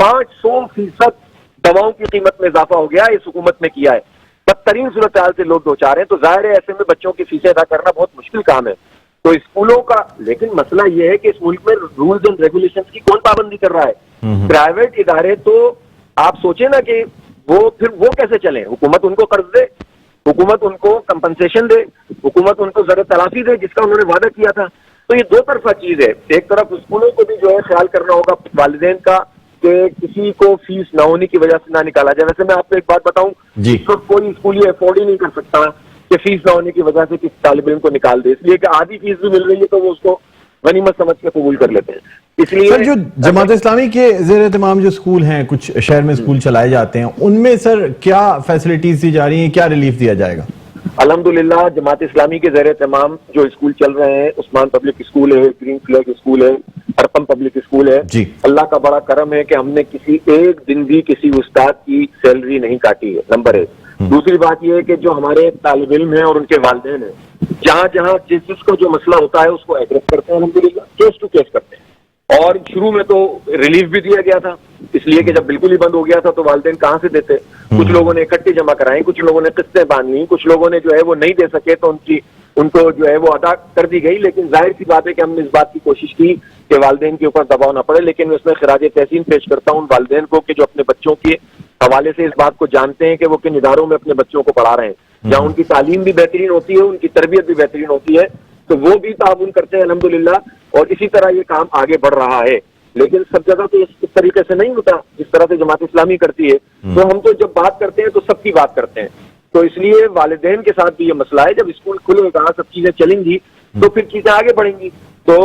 500% دواؤں کی قیمت میں اضافہ ہو گیا اس حکومت نے کیا ہے, بدترین صورتحال سے لوگ دوچار ہیں, تو ظاہر ہے ایسے میں بچوں کی فیسیں ادا کرنا بہت مشکل کام ہے. تو اسکولوں کا لیکن مسئلہ یہ ہے کہ اس ملک میں رولز اینڈ ریگولیشنز کی کون پابندی کر رہا ہے؟ پرائیویٹ ادارے تو آپ سوچیں نا کہ وہ کیسے چلیں؟ حکومت ان کو قرض دے, حکومت ان کو کمپنسیشن دے, حکومت ان کو زر تلافی دے جس کا انہوں نے وعدہ کیا تھا. تو یہ دو طرفہ چیز ہے. ایک طرف اسکولوں کو بھی جو ہے خیال کرنا ہوگا والدین کا کہ کسی کو فیس نہ ہونے کی وجہ سے نہ نکالا جائے. ویسے میں آپ کو ایک بات بتاؤں, تو کوئی اسکول یہ افورڈ ہی نہیں کر سکتا کہ فیس نہ ہونے کی وجہ سے کسی طالب علم کو نکال دے, اس لیے کہ آدھی فیس بھی مل رہی ہے تو وہ اس کو غنیمت سمجھ کے قبول کر لیتے ہیں. اس لیے سر جو جماعت اسلامی کے زیر اہتمام جو اسکول ہیں, کچھ شہر میں اسکول چلائے جاتے ہیں, ان میں سر کیا فیسلٹیز دی جا رہی ہیں, کیا ریلیف دیا جائے گا؟ الحمدللہ جماعت اسلامی کے زیر اہتمام جو اسکول چل رہے ہیں, عثمان پبلک اسکول ہے, گرین فلیگ اسکول ہے, ارقم پبلک اسکول ہے, اللہ کا بڑا کرم ہے کہ ہم نے کسی ایک دن بھی کسی استاد کی سیلری نہیں کاٹی ہے, نمبر ایک. دوسری بات یہ ہے کہ جو ہمارے طالب علم ہیں اور ان کے والدین ہیں, جہاں جہاں جس کو جو مسئلہ ہوتا ہے اس کو ایڈریس کرتے ہیں, الحمدللہ کیس ٹو کیس کرتے ہیں. اور شروع میں تو ریلیف بھی دیا گیا تھا, اس لیے کہ جب بالکل ہی بند ہو گیا تھا تو والدین کہاں سے دیتے؟ کچھ لوگوں نے اکٹھے جمع کرائیں, کچھ لوگوں نے قسطیں باندھ لیں, کچھ لوگوں نے جو ہے وہ نہیں دے سکے تو ان کو جو ہے وہ ادا کر دی گئی. لیکن ظاہر سی بات ہے کہ ہم نے اس بات کی کوشش کی کہ والدین کے اوپر دباؤ نہ پڑے. لیکن میں اس میں خراج تحسین پیش کرتا ہوں ان والدین کو کہ جو اپنے بچوں کے حوالے سے اس بات کو جانتے ہیں کہ وہ کن اداروں میں اپنے بچوں کو پڑھا رہے ہیں, جہاں ان کی تعلیم بھی بہترین ہوتی ہے, ان کی تربیت بھی بہترین ہوتی ہے, تو وہ بھی تعاون کرتے ہیں الحمدللہ, اور اسی طرح یہ کام آگے بڑھ رہا ہے. لیکن سب جگہ تو اس طریقے سے نہیں ہوتا جس طرح سے جماعت اسلامی کرتی ہے. تو ہم تو جب بات کرتے ہیں تو سب کی بات کرتے ہیں, تو اس لیے والدین کے ساتھ بھی یہ مسئلہ ہے. جب اسکول کھلے گا, سب چیزیں چلیں گی تو پھر چیزیں آگے بڑھیں گی. تو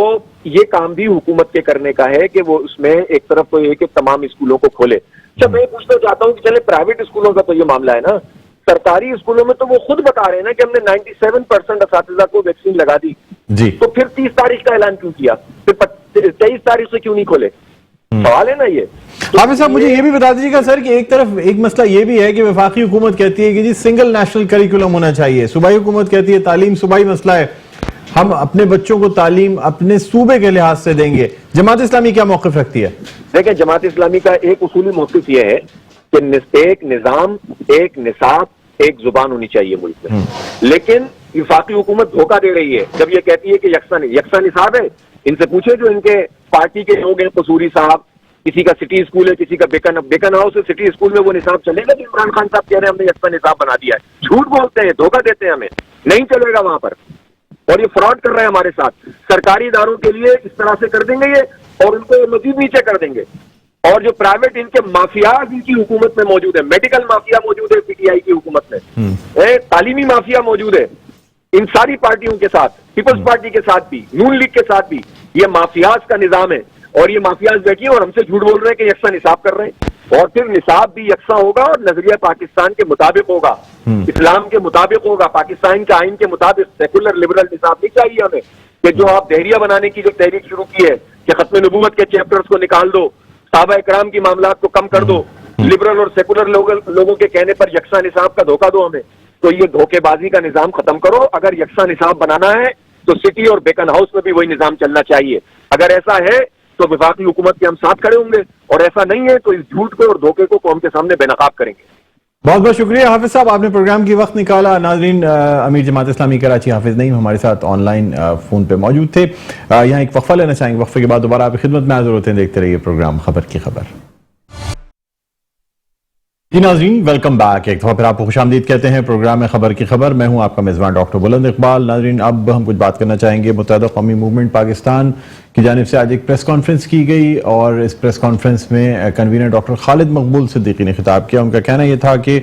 یہ کام بھی حکومت کے کرنے کا ہے کہ وہ اس میں ایک طرف تو یہ کہ تمام اسکولوں کو کھولے. جب میں پوچھنا چاہتا ہوں کہ چلے پرائیویٹ اسکولوں کا تو یہ معاملہ ہے نا, سرکاری اسکولوں میں تو وہ خود بتا رہے ہیں نا کہ ہم نے 97% اساتذہ کو ویکسین لگا دی, تو پھر 30 تاریخ کا اعلان کیوں کیا, پھر 23 تاریخ سے کیوں نہیں کھولے؟ سوال ہے نا یہ. حافظ صاحب مجھے یہ بھی بتا دیجیے گا سر کہ ایک طرف ایک مسئلہ یہ بھی ہے کہ وفاقی حکومت کہتی ہے کہ جی سنگل نیشنل کریکولم ہونا چاہیے, صوبائی حکومت کہتی ہے تعلیم صوبائی مسئلہ ہے, ہم اپنے بچوں کو تعلیم اپنے صوبے کے لحاظ سے دیں گے. جماعت اسلامی کیا موقف رکھتی ہے؟ دیکھیں جماعت اسلامی کا ایک اصولی موقف یہ ہے کہ ایک نظام, ایک نصاب, ایک زبان ہونی چاہیے ملک میں. لیکن وفاقی حکومت دھوکہ دے رہی ہے جب یہ کہتی ہے کہ یکساں نصاب ہے. ان سے پوچھے جو ان کے پارٹی کے لوگ ہیں, قصوری صاحب, کسی کا سٹی اسکول ہے, کسی کا بیکن ہاؤس ہے, سٹی اسکول میں وہ نصاب چلے گا؟ عمران خان صاحب کہہ رہے ہیں ہم نے یکساں نصاب بنا دیا ہے. جھوٹ بولتے ہیں, دھوکہ دیتے ہیں, ہمیں نہیں چلے گا وہاں پر, اور یہ فراڈ کر رہے ہیں ہمارے ساتھ. سرکاری اداروں کے لیے اس طرح سے کر دیں گے یہ, اور ان کو مزید نیچے کر دیں گے. اور جو پرائیویٹ ان کے مافیاز ان کی حکومت میں موجود ہے, میڈیکل مافیا موجود ہے پی ٹی آئی کی حکومت میں, تعلیمی مافیا موجود ہے ان ساری پارٹیوں کے ساتھ, پیپلز پارٹی کے ساتھ بھی, نون لیگ کے ساتھ بھی. یہ مافیاز کا نظام ہے, اور یہ مافیاز بیٹھی اور ہم سے جھوٹ بول رہے ہیں کہ یکساں نصاب کر رہے ہیں. اور پھر نصاب بھی یکساں ہوگا اور نظریہ پاکستان کے مطابق ہوگا, اسلام کے مطابق ہوگا, پاکستان کے آئین کے مطابق. سیکولر لبرل نصاب نہیں چاہیے ہمیں کہ جو آپ دہریہ بنانے کی جو تحریک شروع کی ہے کہ ختم نبوت کے چیپٹرز کو نکال دو, صحابہ کرام کی معاملات کو کم کر دو, لبرل اور سیکولر لوگوں کے کہنے پر یکساں نصاب کا دھوکہ دو ہمیں. تو یہ دھوکے بازی کا نظام ختم کرو. اگر یکساں نصاب بنانا ہے تو سٹی اور بیکن ہاؤس میں بھی وہی نظام چلنا چاہیے. اگر ایسا ہے تو وفاقی حکومت کے ہم ساتھ کھڑے ہوں گے, اور ایسا نہیں ہے تو اس جھوٹ کو اور دھوکے کو قوم کے سامنے بے نقاب کریں گے. بہت بہت شکریہ حافظ صاحب, آپ نے پروگرام کی وقت نکالا. ناظرین, امیر جماعت اسلامی کراچی حافظ نعیم ہمارے ساتھ آن لائن فون پہ موجود تھے. یہاں ایک وقفہ لینا چاہیں گے, وقفے کے بعد دوبارہ آپ کی خدمت میں حاضر ہوتے ہیں. دیکھتے رہیے پروگرام خبر کی خبر. جی ناظرین, ویلکم بیک. ایک دفعہ پھر آپ کو خوش آمدید کہتے ہیں پروگرام خبر کی خبر. میں ہوں آپ کا میزبان ڈاکٹر بلند اقبال. ناظرین, اب ہم کچھ بات کرنا چاہیں گے. متحدہ قومی موومنٹ پاکستان کی جانب سے آج ایک پریس کانفرنس کی گئی, اور اس پریس کانفرنس میں کنوینر ڈاکٹر خالد مقبول صدیقی نے خطاب کیا. ان کا کہنا یہ تھا کہ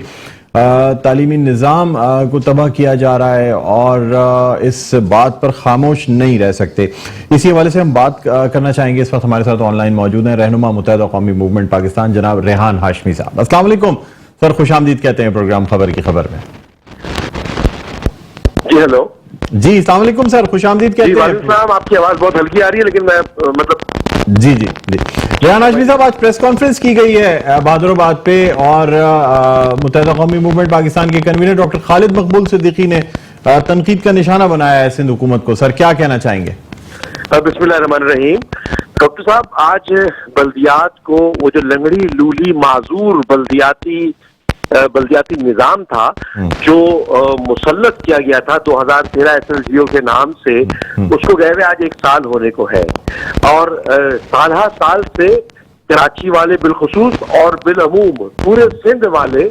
تعلیمی نظام کو تباہ کیا جا رہا ہے اور اس بات پر خاموش نہیں رہ سکتے. اسی حوالے سے ہم بات کرنا چاہیں گے. اس وقت ہمارے ساتھ آن لائن موجود ہیں رہنما متحدہ قومی موومنٹ پاکستان جناب ریحان ہاشمی صاحب. السلام علیکم سر, خوش آمدید کہتے ہیں پروگرام خبر کی خبر میں. جی ہیلو. جی السلام علیکم سر, خوش آمدید کہتے ہیں. والد صاحب آپ کی آواز بہت ہلکی آ رہی ہے, لیکن میں جی ریحان ہاشمی صاحب, آج پریس کانفرنس کی گئی ہے بہادر آباد پہ, اور متحدہ قومی موومنٹ پاکستان کے کنوینر ڈاکٹر خالد مقبول صدیقی نے تنقید کا نشانہ بنایا ہے سندھ حکومت کو. سر کیا کہنا چاہیں گے؟ بسم اللہ الرحمن الرحیم. ڈاکٹر صاحب آج بلدیات کو وہ جو لنگڑی لولی معذور بلدیاتی نظام تھا جو مسلط کیا گیا تھا 2013 SLGO کے نام سے، اس کو گئے ہوئے آج 1 سال ہونے کو ہے، اور سالہ سال سے کراچی والے بالخصوص اور بالعموم پورے سندھ والے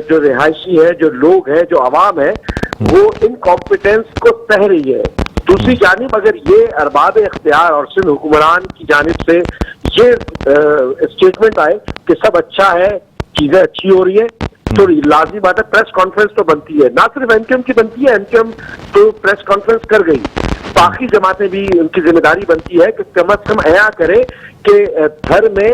جو رہائشی ہے، جو لوگ ہیں، جو عوام ہے، وہ ان کمپیٹنس کو سہ رہی ہے۔ دوسری جانب اگر یہ ارباب اختیار اور سندھ حکمران کی جانب سے یہ اسٹیٹمنٹ آئے کہ سب اچھا ہے، چیزیں اچھی ہو رہی ہے، تو لازمی بات ہے پریس کانفرنس تو بنتی ہے، نہ صرف NQM کی بنتی ہے، NQM تو پریس کانفرنس کر گئی، باقی جماعتیں بھی ان کی ذمہ داری بنتی ہے کہ کم از کم ایسا کرے کہ گھر میں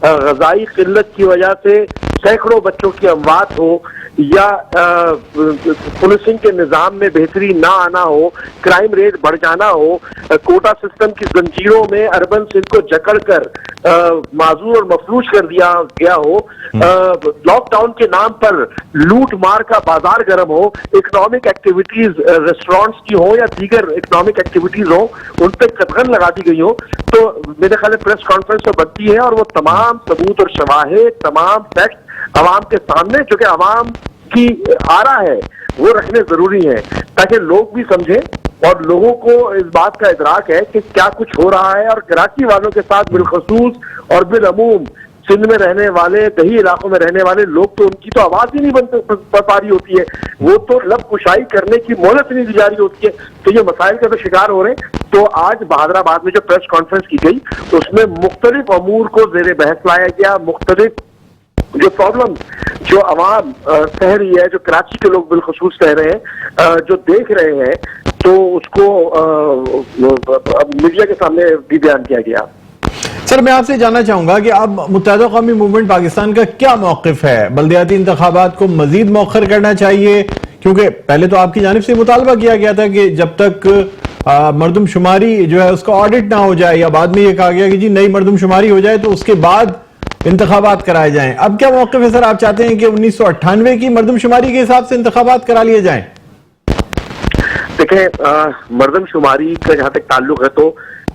غذائی قلت کی وجہ سے سینکڑوں بچوں کی اموات ہو، یا پولیسنگ کے نظام میں بہتری نہ آنا ہو، کرائم ریٹ بڑھ جانا ہو، کوٹا سسٹم کی زنجیروں میں اربن سندھ کو جکڑ کر معذور اور مفلوج کر دیا گیا ہو، لاک ڈاؤن کے نام پر لوٹ مار کا بازار گرم ہو، اکنامک ایکٹیویٹیز ریسٹورانٹس کی ہوں یا دیگر اکنامک ایکٹیویٹیز ہوں، ان پہ قدغن لگا دی گئی ہو، تو میرے خیال میں پریس کانفرنس تو بنتی ہے، اور وہ تمام ثبوت اور شواہد، تمام فیکٹ عوام کے سامنے، جو کہ عوام کی آرا ہے، وہ رکھنے ضروری ہیں تاکہ لوگ بھی سمجھیں اور لوگوں کو اس بات کا ادراک ہے کہ کیا کچھ ہو رہا ہے، اور کراچی والوں کے ساتھ بالخصوص اور بالعموم سندھ میں رہنے والے، دیہی علاقوں میں رہنے والے لوگ تو ان کی تو آواز ہی نہیں بن پا رہی ہوتی ہے، وہ تو لب کشائی کرنے کی مہلت نہیں دی جا رہی ہوتی ہے، تو یہ مسائل کا تو شکار ہو رہے ہیں۔ تو آج بہادر آباد میں جو پریس کانفرنس کی گئی اس میں مختلف امور کو زیر بحث لایا گیا، مختلف جو پرابلم جو عوام سہ رہی ہے، جو کراچی کے لوگ بالخصوص سہ رہے ہیں، جو دیکھ رہے ہیں، تو اس کو میڈیا کے سامنے بھی بیان کیا گیا۔ سر میں آپ سے جاننا چاہوں گا کہ اب متحدہ قومی موومنٹ پاکستان کا کیا موقف ہے؟ بلدیاتی انتخابات کو مزید مؤخر کرنا چاہیے؟ کیونکہ پہلے تو آپ کی جانب سے مطالبہ کیا گیا تھا کہ جب تک مردم شماری جو ہے اس کا آڈٹ نہ ہو جائے، یا بعد میں یہ کہا گیا کہ جی نئی مردم شماری ہو جائے تو اس کے بعد انتخابات کرائے جائیں۔ اب کیا موقف ہے سر؟ آپ چاہتے ہیں کہ 1998 کی مردم شماری کے حساب سے انتخابات کرا لیے جائیں؟ دیکھیں، مردم شماری کا جہاں تک تعلق ہے تو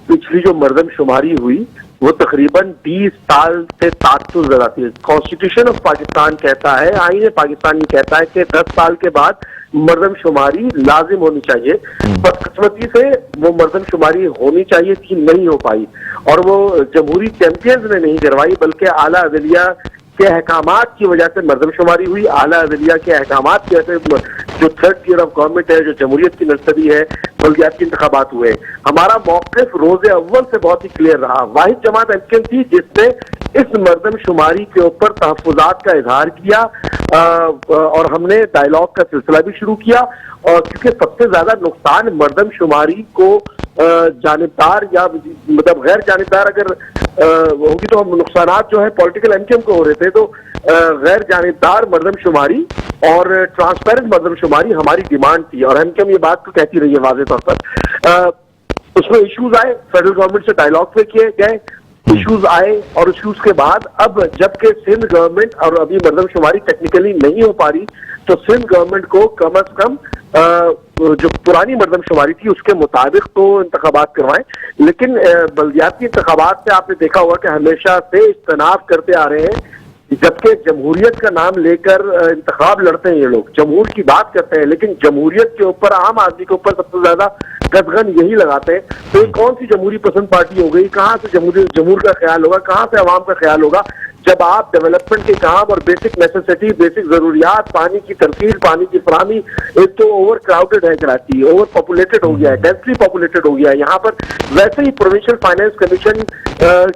پچھلی جو مردم شماری ہوئی وہ تقریباً 20 سال سے تعطل زیادہ ہے۔ کانسٹیٹیوشن آف پاکستان کہتا ہے، آئین پاکستان یہ کہتا ہے کہ 10 سال کے بعد مردم شماری لازم ہونی چاہیے۔ بدقسمتی سے وہ مردم شماری ہونی چاہیے تھی، نہیں ہو پائی، اور وہ جمہوری چیمپئنز نے نہیں کروائی، بلکہ اعلیٰ عدلیہ کے احکامات کی وجہ سے مردم شماری ہوئی۔ اعلیٰ عدلیہ کے احکامات کی وجہ سے جو 3rd ٹیئر آف گورنمنٹ ہے، جو جمہوریت کی نرسری ہے، بلدیاتی انتخابات ہوئے۔ ہمارا موقف روز اول سے بہت ہی کلیئر رہا۔ واحد جماعت NQM تھی جس نے اس مردم شماری کے اوپر تحفظات کا اظہار کیا، اور ہم نے ڈائیلاگ کا سلسلہ بھی شروع کیا، اور کیونکہ سب سے زیادہ نقصان مردم شماری کو جانبدار یا مطلب غیر جانبدار اگر ہوگی تو ہم نقصانات جو ہے پولیٹیکل NQM کو ہو رہے تھے، تو غیر جانبدار مردم شماری اور ٹرانسپیرنٹ مردم شماری ہماری ڈیمانڈ تھی، اور NQM یہ بات تو کہتی رہی ہے واضح طور پر۔ اس میں ایشوز آئے، فیڈرل گورنمنٹ سے ڈائیلاگ پہ کیے گئے، ایشوز آئے، اور ایشوز کے بعد اب جبکہ سندھ گورنمنٹ اور ابھی مردم شماری ٹیکنیکلی نہیں ہو پا رہی، تو سندھ گورنمنٹ کو کم از کم جو پرانی مردم شماری تھی اس کے مطابق تو انتخابات کروائیں۔ لیکن بلدیاتی انتخابات سے آپ نے دیکھا ہوگا کہ ہمیشہ سے اجتناب کرتے آ رہے ہیں، جبکہ جمہوریت کا نام لے کر انتخاب لڑتے ہیں یہ لوگ، جمہور کی بات کرتے ہیں، لیکن جمہوریت کے اوپر، عام آدمی کے اوپر سب سے زیادہ قدغن یہی لگاتے ہیں۔ تو یہ کون سی جمہوری پسند پارٹی ہو گئی؟ کہاں سے جمہور کا خیال ہوگا؟ کہاں سے عوام کا خیال ہوگا؟ جب آپ ڈیولپمنٹ کے کام اور بیسک نیسیسٹی، بیسک ضروریات، پانی کی ترسیل، پانی کی فراہمی، ایک تو اوور کراؤڈڈ ہے کراچی، اوور پاپولیٹڈ ہو گیا ہے، ڈینسلی پاپولیٹڈ ہو گیا ہے یہاں پر۔ ویسے ہی پروونشل فائنانس کمیشن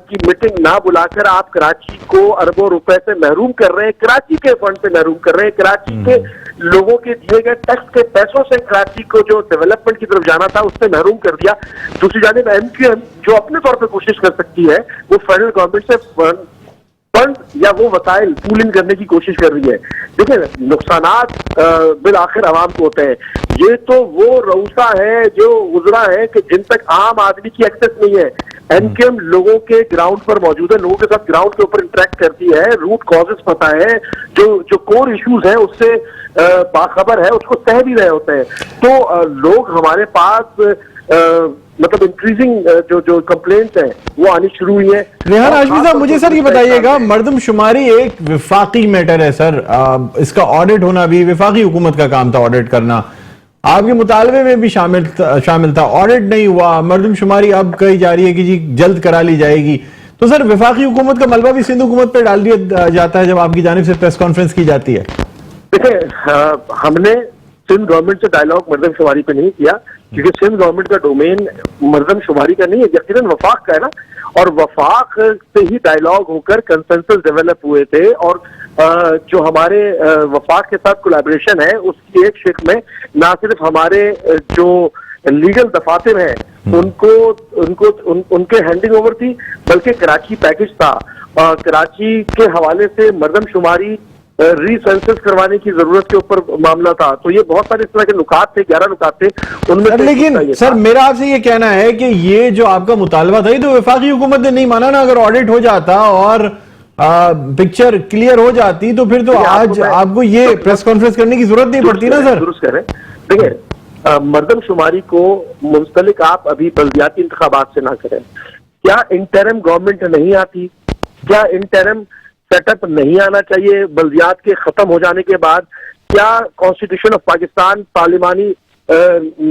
کی میٹنگ نہ بلا کر آپ کراچی کو اربوں روپے سے محروم کر رہے ہیں، کراچی کے فنڈ سے محروم کر رہے ہیں، کراچی کے لوگوں کے دیے گئے ٹیکس کے پیسوں سے کراچی کو جو ڈیولپمنٹ کی طرف جانا تھا اس سے محروم کر دیا۔ دوسری جانب NQM جو اپنے طور پہ کوشش کر سکتی ہے وہ فیڈرل گورنمنٹ سے فنڈ یا وہ وسائل پولنگ کرنے کی کوشش کر رہی ہے۔ دیکھیں، نقصانات بالآخر عوام کو ہوتے ہیں۔ یہ تو وہ روسا ہے جو گزرا ہے کہ جن تک عام آدمی کی ایکسس نہیں ہے۔ NQM لوگوں کے گراؤنڈ پر موجود ہے، لوگوں کے ساتھ گراؤنڈ کے اوپر انٹریکٹ کرتی ہے، روٹ کازز پتہ ہے، جو کور ایشوز ہیں اس سے باخبر ہے اس کو سہ بھی رہے ہوتے ہیں. تو لوگ ہمارے پاس مطلب انکریزنگ جو کمپلینٹس ہیں وہ آنی شروع ہوئی ہیں. ریحان ہاشمی صاحب مجھے سر یہ بتائیے گا, مردم شماری ایک وفاقی میٹر ہے سر, اس کا آڈٹ ہونا بھی وفاقی حکومت کا کام تھا, آڈٹ کرنا آپ کے مطالبے میں بھی شامل تھا, آڈٹ نہیں ہوا, مردم شماری اب کہی جا رہی ہے کہ جی جلد کرا لی جائے گی. تو سر وفاقی حکومت کا ملبہ بھی سندھ حکومت پہ ڈال دیا جاتا ہے جب آپ کی جانب سے پریس کانفرنس کی جاتی ہے. دیکھیں ہم نے سندھ گورنمنٹ سے ڈائیلاگ مردم شماری پہ نہیں کیا, کیونکہ سندھ گورنمنٹ کا ڈومین مردم شماری کا نہیں ہے, یقیناً وفاق کا ہے نا, اور وفاق سے ہی ڈائیلاگ ہو کر کنسنسس ڈیولپ ہوئے تھے. اور جو ہمارے وفاق کے ساتھ کولیبریشن ہے اس کی ایک شکل میں نہ صرف ہمارے جو لیگل دفاتر ہیں ان کے ہینڈنگ اوور تھی, بلکہ کراچی پیکج تھا. کراچی کے حوالے سے مردم شماری ری سینسس کروانے کی ضرورت کے اوپر معاملہ تھا. تو یہ بہت سارے اس طرح کے نکات تھے, 11 نکات تھے ان میں. لیکن سر میرا آپ سے یہ کہنا ہے کہ یہ جو آپ کا مطالبہ تھا یہ تو وفاقی حکومت نے نہیں مانا نا. اگر آڈٹ ہو جاتا اور پکچر کلیئر ہو جاتی تو پھر تو آج آپ کو یہ پریس کانفرنس کرنے کی ضرورت نہیں پڑتی نا سر. درست کہہ رہے ہیں. دیکھیں مردم شماری کو منسلک آپ ابھی بلدیاتی انتخابات سے نہ کریں. کیا انٹرم گورنمنٹ نہیں آتی؟ کیا انٹرم سیٹ اپ نہیں آنا چاہیے بلدیات کے ختم ہو جانے کے بعد؟ کیا کانسٹیٹیوشن آف پاکستان پارلیمانی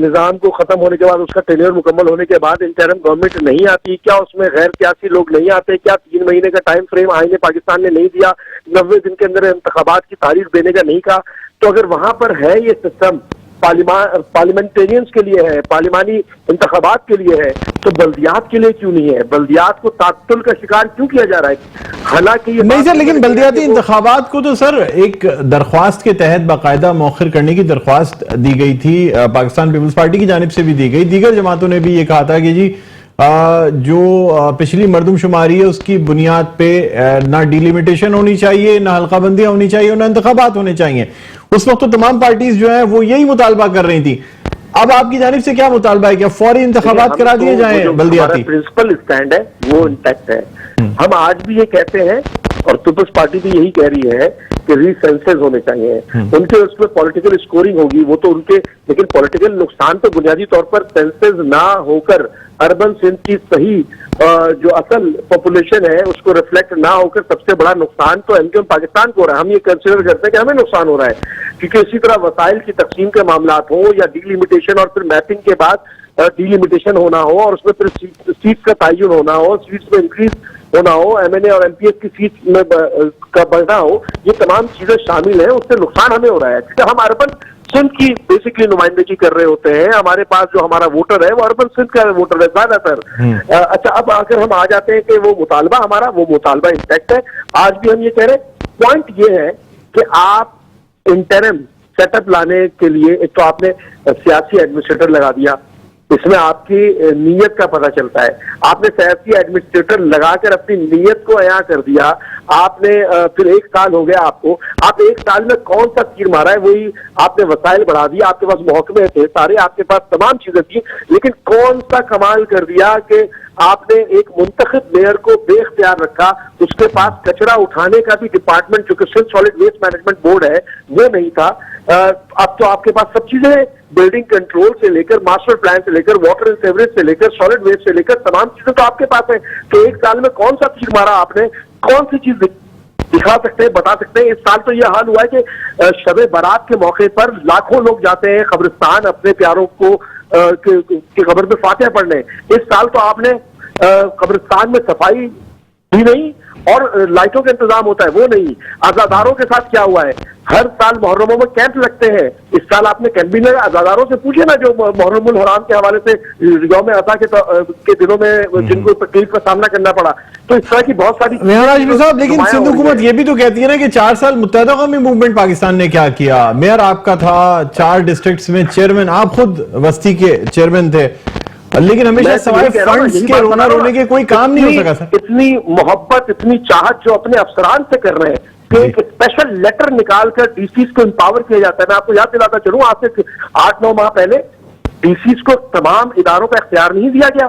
نظام کو ختم ہونے کے بعد, اس کا ٹینیور مکمل ہونے کے بعد انٹرم گورنمنٹ نہیں آتی؟ کیا اس میں غیر سیاسی لوگ نہیں آتے؟ کیا 3 مہینے کا ٹائم فریم آئین پاکستان نے نہیں دیا, 90 دن کے اندر انتخابات کی تاریخ دینے کا نہیں کہا؟ تو اگر وہاں پر ہے یہ سسٹم پارلیمنٹیرینز کے لیے ہے, پارلیمانی انتخابات کے لیے ہے, تو بلدیات کے لیے کیوں نہیں ہے؟ بلدیات کو تعطل کا شکار کیوں کیا جا رہا ہے؟ حالانکہ یہ نہیں سر, لیکن بلدیاتی انتخابات کو تو سر ایک درخواست کے تحت باقاعدہ مؤخر کرنے کی درخواست دی گئی تھی, پاکستان پیپلز پارٹی کی جانب سے بھی دی گئی, دیگر جماعتوں نے بھی یہ کہا تھا کہ جی جو پچھلی مردم شماری ہے اس کی بنیاد پہ نہ ڈیلیمیٹیشن ہونی چاہیے, نہ حلقہ بندیاں ہونی چاہیے, نہ انتخابات ہونے چاہیے. اس وقت تو تمام پارٹیز جو ہیں وہ یہی مطالبہ کر رہی تھی. اب آپ کی جانب سے کیا مطالبہ ہے, کیا فوری انتخابات کرا دیے جائیں بلدیاتی؟ پرنسپل اسٹینڈ ہے وہ انٹیکٹ ہے. ہم آج بھی یہ کہتے ہیں اور پیپلز پارٹی بھی یہی کہہ رہی ہے کہ ری سینسز ہونے چاہیے. ان کے اس میں پولیٹیکل اسکورنگ ہوگی وہ تو ان کے, لیکن پولیٹیکل نقصان تو بنیادی طور پر سینسز نہ ہو کر اربن سندھ کی صحیح جو اصل پاپولیشن ہے اس کو ریفلیکٹ نہ ہو کر سب سے بڑا نقصان تو ایم پاکستان کو ہو رہا ہے. ہم یہ کنسیڈر کرتے ہیں کہ ہمیں نقصان ہو رہا ہے, کیونکہ اسی طرح وسائل کی تقسیم کے معاملات ہوں یا ڈی لمیٹیشن اور پھر میپنگ کے بعد ڈی لمیٹیشن ہونا ہو اور اس میں پھر سیٹس کا تعین ہونا ہو, سیٹس میں انکریز ہونا ہو, ایم این اے اور ایم پی ایس کی سیٹ میں کا بڑھنا ہو, یہ تمام چیزیں شامل ہیں. اس سے نقصان ہمیں ہو رہا ہے کیونکہ ہم اربن سندھ کی بیسکلی نمائندگی کر رہے ہوتے ہیں. ہمارے پاس جو ہمارا ووٹر ہے وہ اربن سندھ کا ووٹر ہے زیادہ تر. اچھا اب اگر ہم آ جاتے ہیں کہ وہ مطالبہ ہمارا وہ مطالبہ انٹیکٹ ہے. آج بھی ہم یہ کہہ رہے ہیں, پوائنٹ یہ ہے کہ آپ انٹرم سیٹ اپ لانے کے لیے ایک تو آپ نے سیاسی ایڈمنسٹریٹر لگا دیا, اس میں آپ کی نیت کا پتہ چلتا ہے. آپ نے سیاسی ایڈمنسٹریٹر لگا کر اپنی نیت کو عیاں کر دیا. آپ نے پھر 1 سال ہو گیا آپ کو, آپ 1 سال میں کون سا تیر مارا ہے؟ وہی آپ نے وسائل بڑھا دیا, آپ کے پاس محکمے تھے سارے, آپ کے پاس تمام چیزیں تھیں, لیکن کون سا کمال کر دیا کہ آپ نے ایک منتخب میئر کو بے اختیار رکھا, اس کے پاس کچرا اٹھانے کا بھی ڈپارٹمنٹ جو کہ Sindh solid waste management board ہے وہ نہیں تھا. اب تو آپ کے پاس سب چیزیں ہیں, بلڈنگ کنٹرول سے لے کر ماسٹر پلان سے لے کر واٹر اینڈ سیوریج سے لے کر سالڈ ویسٹ سے لے کر تمام چیزیں تو آپ کے پاس ہیں. تو 1 سال میں کون سا تیر مارا آپ نے, کون سی چیز دکھا سکتے ہیں, بتا سکتے ہیں؟ اس سال تو یہ حال ہوا ہے کہ شب برات کے موقع پر لاکھوں لوگ جاتے ہیں قبرستان اپنے پیاروں کو کی قبر میں فاتحہ پڑھنے. اس سال تو آپ نے قبرستان میں صفائی بھی نہیں اور لائٹوں کا انتظام ہوتا ہے وہ نہیں. عزاداروں کے ساتھ کیا ہوا ہے, ہر سال محرموں میں کیمپ لگتے ہیں. اس سال آپ نے کیمپ بھی لگا. عزاداروں سے پوچھے نا جو محرم الحرام کے حوالے سے یوم عطا کے دنوں میں جن کو تکلیف کا سامنا کرنا پڑا. تو اس طرح کی بہت ساری صاحب, لیکن سندھ حکومت یہ بھی تو کہتی ہے نا کہ 4 سال متحدہ قومی موومنٹ پاکستان نے کیا کیا. میئر آپ کا تھا, 4 ڈسٹرکٹس میں چیئرمین, آپ خود وسطی کے چیئرمین تھے, لیکن ہمیشہ سوائے فنڈز کے رونا رونے کے کوئی کام نہیں ہو سکا سر. اتنی محبت, اتنی چاہت جو اپنے افسران سے کر رہے ہیں کہ ایک اسپیشل لیٹر نکال کر ڈی سیز کو امپاور کیا جاتا ہے. میں آپ کو یاد دلاتا چلوں, آج سے 8-9 ماہ پہلے ڈی سیز کو تمام اداروں کا اختیار نہیں دیا گیا.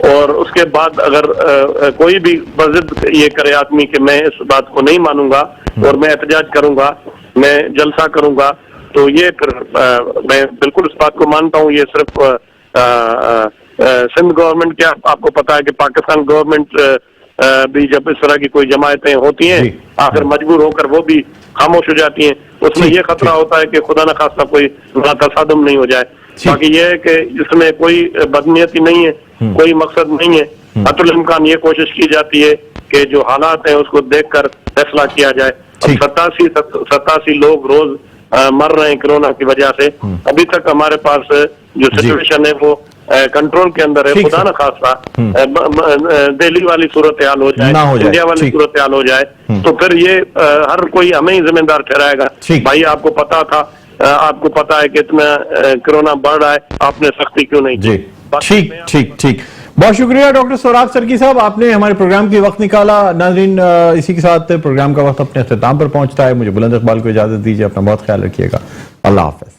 اور اس کے بعد اگر کوئی بھی بضد یہ کرے آدمی کہ میں اس بات کو نہیں مانوں گا اور میں احتجاج کروں گا، میں جلسہ کروں گا، تو یہ پھر میں بالکل اس بات کو مانتا ہوں، یہ صرف سندھ گورنمنٹ، کیا آپ کو پتا ہے کہ پاکستان گورنمنٹ بھی جب اس طرح کی کوئی جماعتیں ہوتی ہیں آخر مجبور ہو کر وہ بھی خاموش ہو جاتی ہیں، اس میں یہ خطرہ ہوتا ہے کہ خدا نخواستہ کوئی بڑا تصادم نہیں ہو جائے۔ باقی یہ ہے کہ اس میں کوئی بدنیتی نہیں ہے، کوئی مقصد نہیں ہے، حتی الامکان یہ کوشش کی جاتی ہے کہ جو حالات ہیں اس کو دیکھ کر فیصلہ کیا جائے۔ 87 لوگ روز مر رہے ہیں کرونا کی وجہ سے، ابھی تک ہمارے پاس جو سچویشن ہے وہ کنٹرول کے اندر ہے، خدا نہ خاصہ دہلی والی صورتحال ہو جائے، انڈیا والی صورتحال ہو جائے تو پھر یہ ہر کوئی ہمیں ہی ذمہ دار ٹھہرائے گا، بھائی آپ کو پتا تھا، آپ کو پتا ہے کہ اتنا کرونا بڑھ رہا ہے، آپ نے سختی کیوں نہیں کی؟ ٹھیک بہت شکریہ ڈاکٹر سوراب سرکی صاحب، آپ نے ہمارے پروگرام کی وقت نکالا۔ ناظرین اسی کے ساتھ پروگرام کا وقت اپنے اختتام پر پہنچتا ہے، مجھے بلند اقبال کو اجازت دیجیے، اپنا بہت خیال رکھیے گا، اللہ حافظ۔